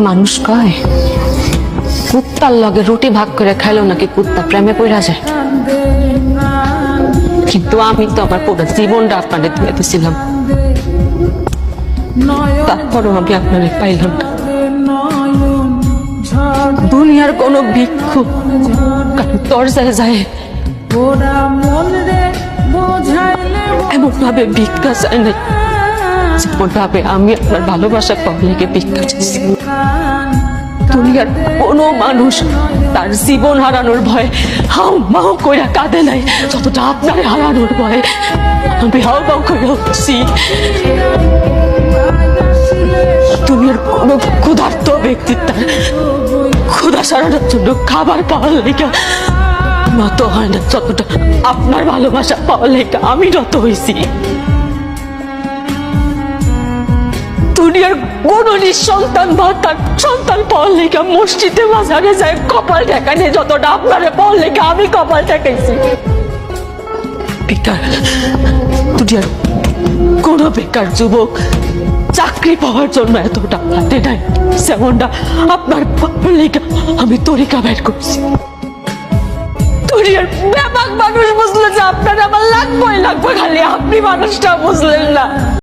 মানুষ কয় কুত্তার লগে রুটি ভাগ করে খাইলো নাকি কুত্তা প্রেমে পড়া যায়, কিন্তু আমি তো আমার পুরো জীবনটা আপনাদের দিয়ে দিয়েছিলাম, তারপরও আমি আপনাদের পাইলাম না। দুনিয়ার কোনো ভিক্ষু দরজায় যায় এমন ভাবে ভিক্ষা চায় না যেমন ভাবে আমি আপনার ভালোবাসা পাওয়া লেগে ভিক্ষা চাইছি। দুনিয়ার কোনো মানুষ তার জীবন হারানোর ভয়ে হাউ মাউ কইরা কাঁদে নাই যতটা আপনার হারানোর ভয়ে আমি হাউ মাউ কইরা উঠছি। দুনিয়ার কোনো ক্ষুধার্ত ব্যক্তি তার ক্ষুধা সারানোর জন্য খাবার পাওয়ার লেগে নত হয় না যতটা আপনার ভালোবাসা পাওয়ার লেগে আমি নত হয়েছি। দুনিয়ার কোন নিঃসন্তান বা তার সন্তান পাওয়ার লেগে মসজিদে বাজারে যায় কপাল ঠেকানে যতটা আপনারে পাওয়ার লেগে আমি কপাল ঠেকাইছি। বেকার দুনিয়ার কোন বেকার যুবক চাকরি পাওয়ার জন্য এতটা হাতে নাই যেমনটা আপনার পাওয়ার লেগে আমি তরিকা বের করছি। দুনিয়ার ব্যাপক মানুষ বুঝলে যে আপনার আমার লাগবে খালি আপনি মানুষটা বুঝলেন না।